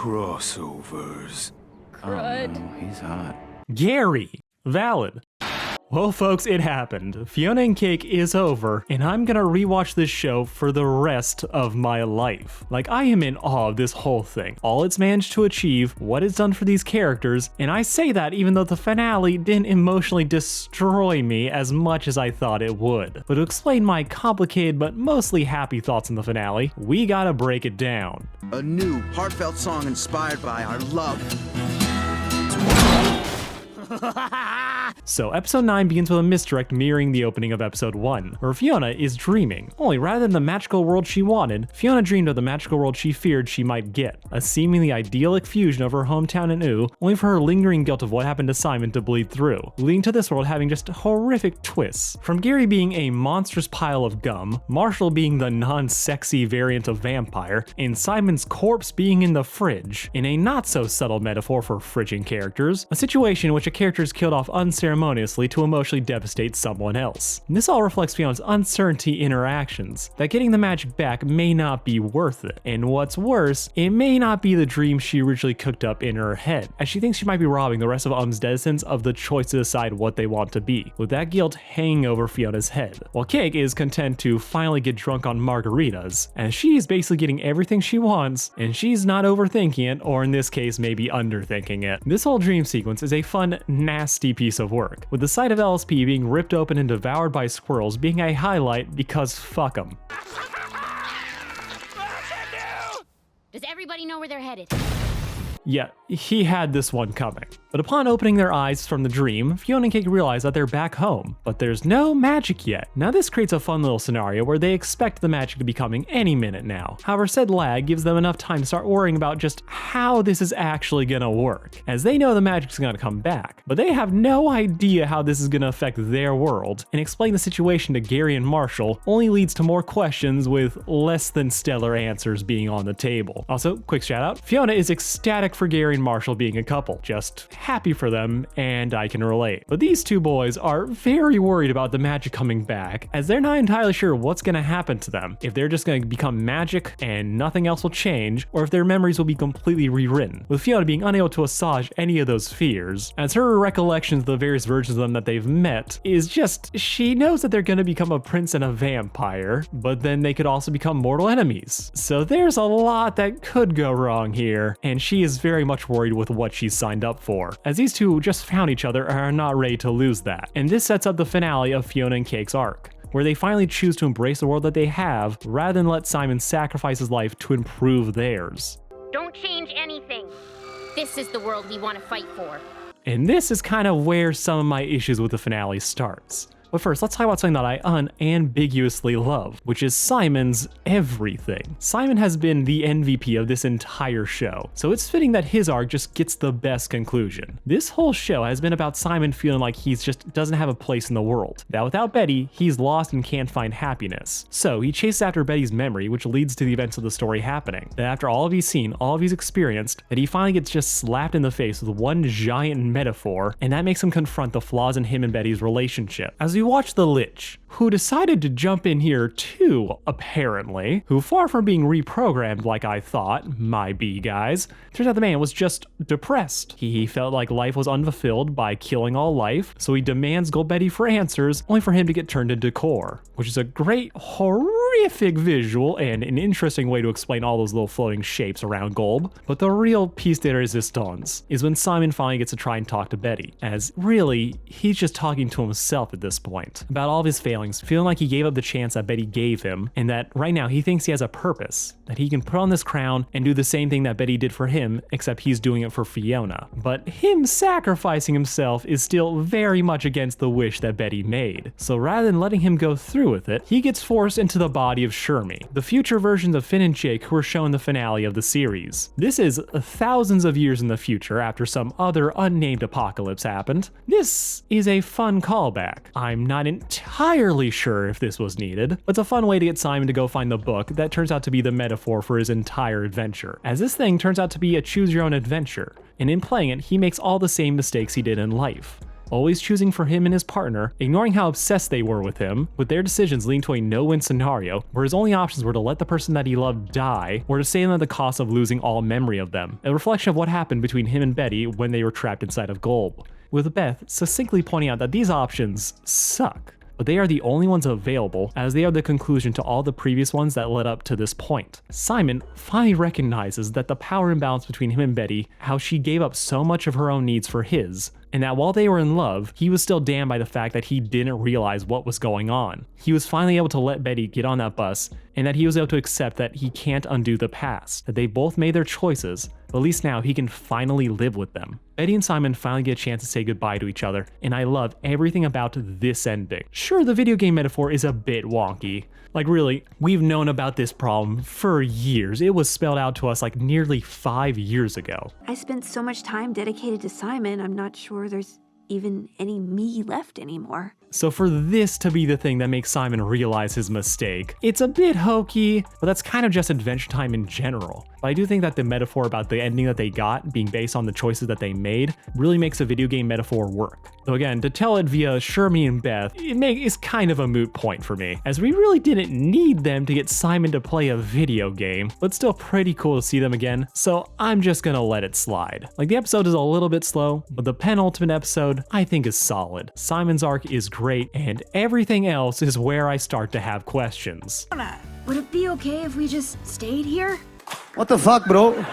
Crossovers. Crud. Oh no, he's hot. Gary. Valid. Well, folks, it happened. Fionna and Cake is over, and I'm gonna rewatch this show for the rest of my life. Like, I am in awe of this whole thing. All it's managed to achieve, what it's done for these characters, and I say that even though the finale didn't emotionally destroy me as much as I thought it would. But to explain my complicated but mostly happy thoughts on the finale, we gotta break it down. A new, heartfelt song inspired by our love. So episode 9 begins with a misdirect mirroring the opening of episode 1, where Fionna is dreaming. Only rather than the magical world she wanted, Fionna dreamed of the magical world she feared she might get. A seemingly idyllic fusion of her hometown in U, only for her lingering guilt of what happened to Simon to bleed through, leading to this world having just horrific twists. From Gary being a monstrous pile of gum, Marshall being the non-sexy variant of vampire, and Simon's corpse being in the fridge, in a not so subtle metaphor for fridging characters, a situation in which a character is killed off unceremoniously to emotionally devastate someone else. And this all reflects Fionna's uncertainty in her actions, that getting the magic back may not be worth it. And what's worse, it may not be the dream she originally cooked up in her head, as she thinks she might be robbing the rest of Denizens of the choice to decide what they want to be, with that guilt hanging over Fionna's head. While Cake is content to finally get drunk on margaritas, as she's basically getting everything she wants, and she's not overthinking it, or in this case, maybe underthinking it. This whole dream sequence is a fun, nasty piece of work, with the sight of LSP being ripped open and devoured by squirrels being a highlight because fuck 'em. Does everybody know where they're headed? Yeah, he had this one coming. But upon opening their eyes from the dream, Fionna and Cake realize that they're back home, but there's no magic yet. Now this creates a fun little scenario where they expect the magic to be coming any minute now. However, said lag gives them enough time to start worrying about just how this is actually gonna work, as they know the magic's gonna come back, but they have no idea how this is gonna affect their world, and explaining the situation to Gary and Marshall only leads to more questions with less than stellar answers being on the table. Also, quick shout out, Fionna is ecstatic for Gary and Marshall being a couple, just happy for them, and I can relate. But these two boys are very worried about the magic coming back, as they're not entirely sure what's gonna happen to them, if they're just gonna become magic and nothing else will change, or if their memories will be completely rewritten, with Fionna being unable to assuage any of those fears, as her recollections of the various versions of them that they've met is just, she knows that they're gonna become a prince and a vampire, but then they could also become mortal enemies. So there's a lot that could go wrong here, and she is very much worried with what she's signed up for, as these two who just found each other are not ready to lose that. And this sets up the finale of Fionna and Cake's arc, where they finally choose to embrace the world that they have, rather than let Simon sacrifice his life to improve theirs. Don't change anything. This is the world we want to fight for. And this is kind of where some of my issues with the finale starts. But first, let's talk about something that I unambiguously love, which is Simon's everything. Simon has been the MVP of this entire show, so it's fitting that his arc just gets the best conclusion. This whole show has been about Simon feeling like he's just doesn't have a place in the world, that without Betty, he's lost and can't find happiness. So he chases after Betty's memory, which leads to the events of the story happening. That after all of he's seen, all of he's experienced, that he finally gets just slapped in the face with one giant metaphor, and that makes him confront the flaws in him and Betty's relationship. As we watch the Lich, who decided to jump in here too, apparently, who far from being reprogrammed like I thought, my B guys, turns out the man was just depressed. He felt like life was unfulfilled by killing all life, so he demands Gold Betty for answers, only for him to get turned into core, which is a great, horrific visual and an interesting way to explain all those little floating shapes around Golb. But the real piece de resistance is when Simon finally gets to try and talk to Betty, as really, he's just talking to himself at this point, about all of his failings, feeling like he gave up the chance that Betty gave him, and that right now he thinks he has a purpose, that he can put on this crown and do the same thing that Betty did for him, except he's doing it for Fionna. But him sacrificing himself is still very much against the wish that Betty made. So rather than letting him go through with it, he gets forced into the body of Shermie, the future versions of Finn and Jake who were shown in the finale of the series. This is thousands of years in the future after some other unnamed apocalypse happened. This is a fun callback. I'm not entirely sure if this was needed, but it's a fun way to get Simon to go find the book that turns out to be the metaphor for his entire adventure, as this thing turns out to be a choose your own adventure, and in playing it, he makes all the same mistakes he did in life. always choosing for him and his partner, ignoring how obsessed they were with him, with their decisions leading to a no-win scenario where his only options were to let the person that he loved die or to save them at the cost of losing all memory of them. A reflection of what happened between him and Betty when they were trapped inside of Golb, with Beth succinctly pointing out that these options suck, but they are the only ones available as they are the conclusion to all the previous ones that led up to this point. Simon finally recognizes that the power imbalance between him and Betty, how she gave up so much of her own needs for his, and that while they were in love, he was still damned by the fact that he didn't realize what was going on. He was finally able to let Betty get on that bus, and that he was able to accept that he can't undo the past, that they both made their choices, but at least now he can finally live with them. Betty and Simon finally get a chance to say goodbye to each other, and I love everything about this ending. Sure, the video game metaphor is a bit wonky. Like really, we've known about this problem for years. It was spelled out to us like nearly 5 years ago. I spent so much time dedicated to Simon, I'm not sure there's even any me left anymore. So for this to be the thing that makes Simon realize his mistake, it's a bit hokey, but that's kind of just Adventure Time in general. But I do think that the metaphor about the ending that they got being based on the choices that they made really makes a video game metaphor work. Though again, to tell it via Shermie and Beth, it's kind of a moot point for me, as we really didn't need them to get Simon to play a video game, but still pretty cool to see them again, so I'm just gonna let it slide. Like the episode is a little bit slow, but the penultimate episode I think is solid. Simon's arc is great, and everything else is where I start to have questions. Would it be okay if we just stayed here? What the fuck, bro?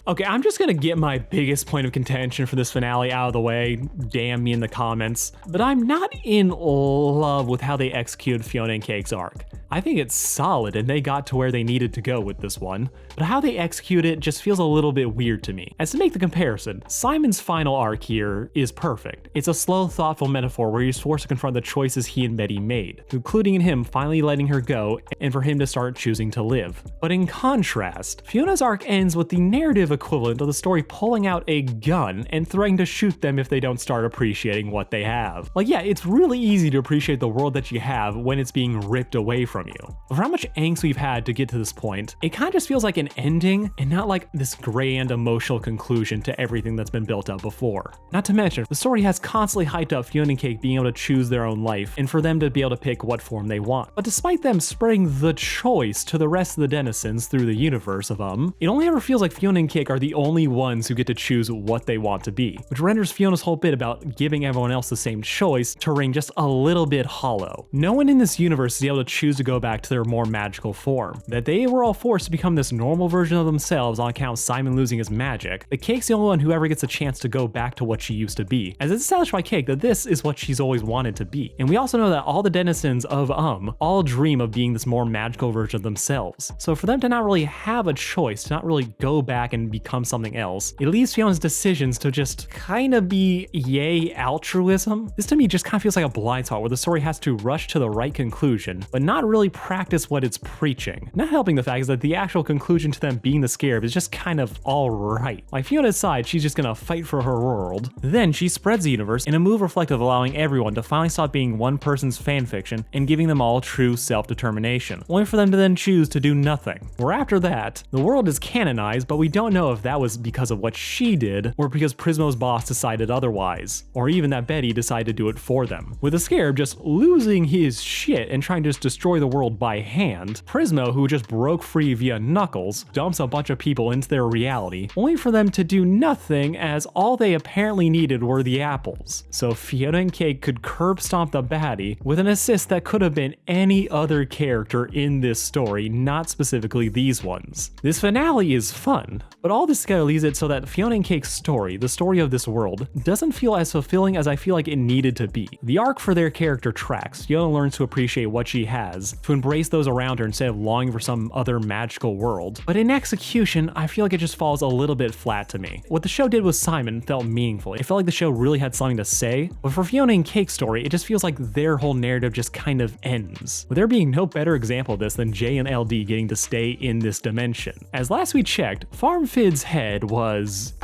Okay, I'm just gonna get my biggest point of contention for this finale out of the way, damn me in the comments, but I'm not in love with how they executed Fionna and Cake's arc. I think it's solid and they got to where they needed to go with this one, but how they execute it just feels a little bit weird to me. As to make the comparison, Simon's final arc here is perfect. It's a slow, thoughtful metaphor where he's forced to confront the choices he and Betty made, including in him finally letting her go and for him to start choosing to live. But in contrast, Fiona's arc ends with the narrative equivalent of the story pulling out a gun and threatening to shoot them if they don't start appreciating what they have. Like yeah, it's really easy to appreciate the world that you have when it's being ripped away from you. But for how much angst we've had to get to this point, it kind of just feels like an ending and not like this grand emotional conclusion to everything that's been built up before. Not to mention, the story has constantly hyped up Fionna and Cake being able to choose their own life and for them to be able to pick what form they want. But despite them spreading the choice to the rest of the denizens through the universe of it only ever feels like Fionna and Cake are the only ones who get to choose what they want to be, which renders Fiona's whole bit about giving everyone else the same choice to ring just a little bit hollow. No one in this universe is able to choose to go back to their more magical form. That they were all forced to become this normal version of themselves on account of Simon losing his magic, but Cake's the only one who ever gets a chance to go back to what she used to be, as it's established by Cake that this is what she's always wanted to be. And we also know that all the denizens of all dream of being this more magical version of themselves. So for them to not really have a choice, to not really go back and become something else, it leaves Fiona's decisions to just kind of be yay altruism. This to me just kind of feels like a blind spot where the story has to rush to the right conclusion, but not really practice what it's preaching. Not helping the fact is that the actual conclusion to them being the scarab is just kind of alright. Like Fiona decides she's just gonna fight for her world. Then she spreads the universe in a move reflective of allowing everyone to finally stop being one person's fanfiction and giving them all true self-determination, only for them to then choose to do nothing. Where after that, the world is canonized, but we don't know if that was because of what she did or because Prismo's boss decided otherwise, or even that Betty decided to do it for them. With the scarab just losing his shit and trying to just destroy the world by hand, Prismo, who just broke free via Knuckles, dumps a bunch of people into their reality, only for them to do nothing as all they apparently needed were the apples. So Fionna and Cake could curb stomp the baddie with an assist that could have been any other character in this story, not specifically these ones. This finale is fun, but all this together leaves it so that Fionna and Cake's story, the story of this world, doesn't feel as fulfilling as I feel like it needed to be. The arc for their character tracks. Fionna learns to appreciate what she has, to embrace those around her instead of longing for some other magical world. But in execution, I feel like it just falls a little bit flat to me. What the show did with Simon felt meaningful. It felt like the show really had something to say, but for Fionna and Cake's story, it just feels like their whole narrative just kind of ends, with there being no better example of this than Jay and LD getting to stay in this dimension. As last we checked, Farm Fid's head was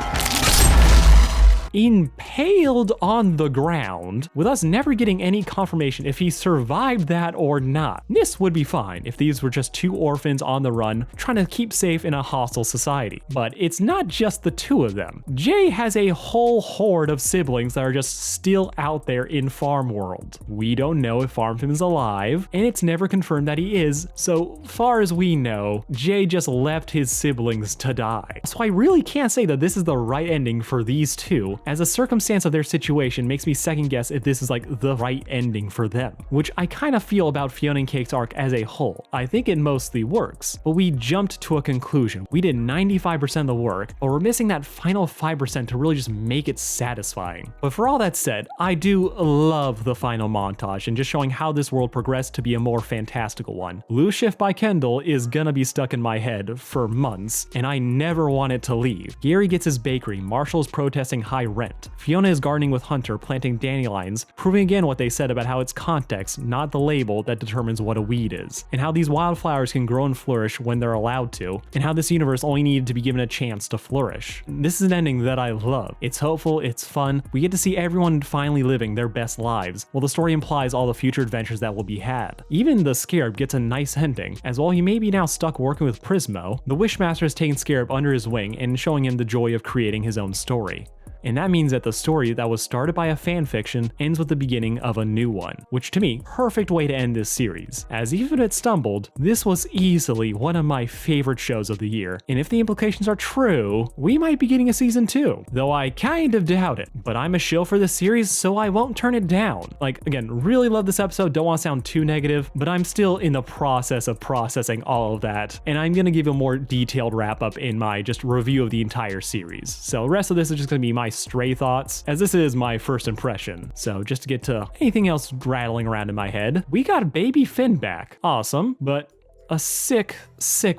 impaled on the ground, with us never getting any confirmation if he survived that or not. This would be fine if these were just two orphans on the run trying to keep safe in a hostile society. But it's not just the two of them. Jay has a whole horde of siblings that are just still out there in Farm World. We don't know if Farmfin is alive, and it's never confirmed that he is, so far as we know, Jay just left his siblings to die. So I really can't say that this is the right ending for these two, as the circumstance of their situation makes me second guess if this is like the right ending for them, which I kind of feel about Fionna and Cake's arc as a whole. I think it mostly works, but we jumped to a conclusion. We did 95% of the work, but we're missing that final 5% to really just make it satisfying. But for all that said, I do love the final montage and just showing how this world progressed to be a more fantastical one. Loose Shift by Kendall is gonna be stuck in my head for months, and I never want it to leave. Gary gets his bakery, Marshall's protesting high rent. Fionna is gardening with Hunter, planting dandelions, proving again what they said about how it's context, not the label, that determines what a weed is, and how these wildflowers can grow and flourish when they're allowed to, and how this universe only needed to be given a chance to flourish. This is an ending that I love. It's hopeful, it's fun, we get to see everyone finally living their best lives, while the story implies all the future adventures that will be had. Even the Scarab gets a nice ending, as while he may be now stuck working with Prismo, the Wishmaster has taken Scarab under his wing and showing him the joy of creating his own story. And that means that the story that was started by a fanfiction ends with the beginning of a new one, which to me, perfect way to end this series, as even if it stumbled, this was easily one of my favorite shows of the year, and if the implications are true, we might be getting a season 2, though I kind of doubt it, but I'm a shill for this series, so I won't turn it down. Like, again, really love this episode, don't want to sound too negative, but I'm still in the process of processing all of that, and I'm gonna give a more detailed wrap up in my just review of the entire series. So the rest of this is just gonna be my stray thoughts, as this is my first impression. So just to get to anything else rattling around in my head, we got baby Finn back. Awesome, but a sick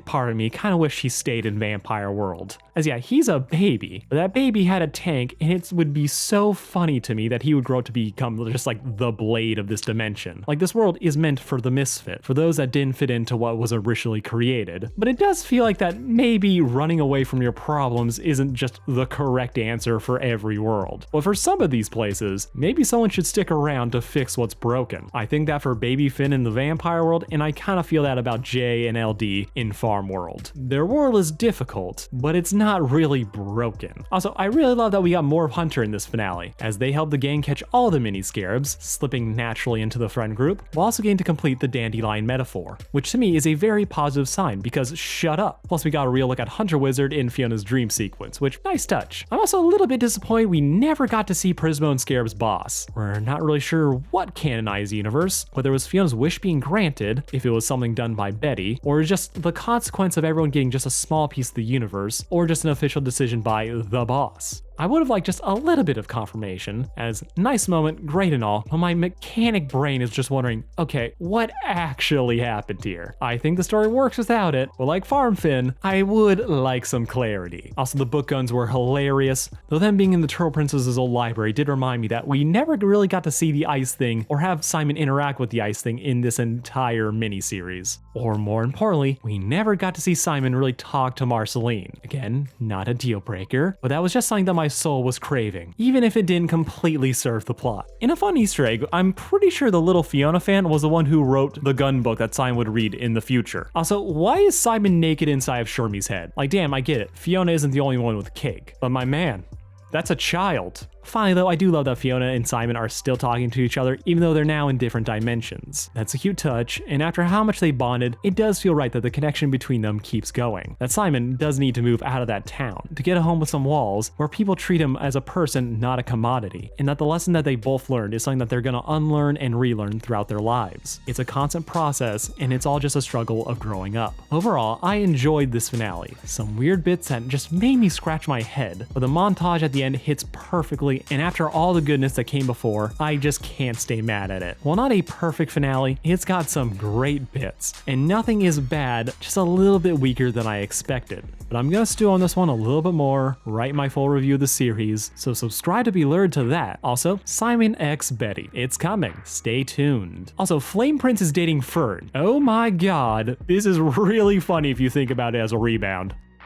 part of me kind of wish he stayed in Vampire World. As yeah, he's a baby, but that baby had a tank, and it would be so funny to me that he would grow to become just like the Blade of this dimension. Like, this world is meant for the misfit, for those that didn't fit into what was originally created. But it does feel like that maybe running away from your problems isn't just the correct answer for every world. But for some of these places, maybe someone should stick around to fix what's broken. I think that for baby Finn in the Vampire World, and I kind of feel that about Jay and LD in Farm World. Their world is difficult, but it's not really broken. Also, I really love that we got more of Hunter in this finale, as they help the gang catch all the mini scarabs, slipping naturally into the friend group, while also getting to complete the dandelion metaphor, which to me is a very positive sign, because shut up. Plus we got a real look at Hunter Wizard in Fiona's dream sequence, which nice touch. I'm also a little bit disappointed we never got to see Prismo and Scarab's boss. We're not really sure what canonized universe, whether it was Fiona's wish being granted, if it was something done by Betty, or just the consequence of everyone getting just a small piece of the universe, or just an official decision by the boss. I would have liked just a little bit of confirmation, as nice moment, great and all, but my mechanic brain is just wondering, okay, what actually happened here? I think the story works without it, but like Farm Finn, I would like some clarity. Also, the book guns were hilarious, though them being in the Turtle Princess's old library did remind me that we never really got to see the Ice Thing or have Simon interact with the Ice Thing in this entire miniseries. Or more importantly, we never got to see Simon really talk to Marceline. Again, not a deal breaker, but that was just something that my soul was craving, even if it didn't completely serve the plot. In a fun Easter egg, I'm pretty sure the little Fionna fan was the one who wrote the gun book that Simon would read in the future. Also, why is Simon naked inside of Shermie's head? Like, damn, I get it. Fionna isn't the only one with cake, but my man, that's a child. Finally though, I do love that Fionna and Simon are still talking to each other, even though they're now in different dimensions. That's a cute touch, and after how much they bonded, it does feel right that the connection between them keeps going. That Simon does need to move out of that town, to get a home with some walls, where people treat him as a person, not a commodity, and that the lesson that they both learned is something that they're gonna unlearn and relearn throughout their lives. It's a constant process, and it's all just a struggle of growing up. Overall, I enjoyed this finale. Some weird bits that just made me scratch my head, but the montage at the end hits perfectly, and after all the goodness that came before, I just can't stay mad at it. While not a perfect finale, it's got some great bits, and nothing is bad, just a little bit weaker than I expected. But I'm gonna stew on this one a little bit more, write my full review of the series, so subscribe to be lured to that. Also, Simon X Betty, it's coming, stay tuned. Also, Flame Prince is dating Fern. Oh my god, this is really funny if you think about it as a rebound.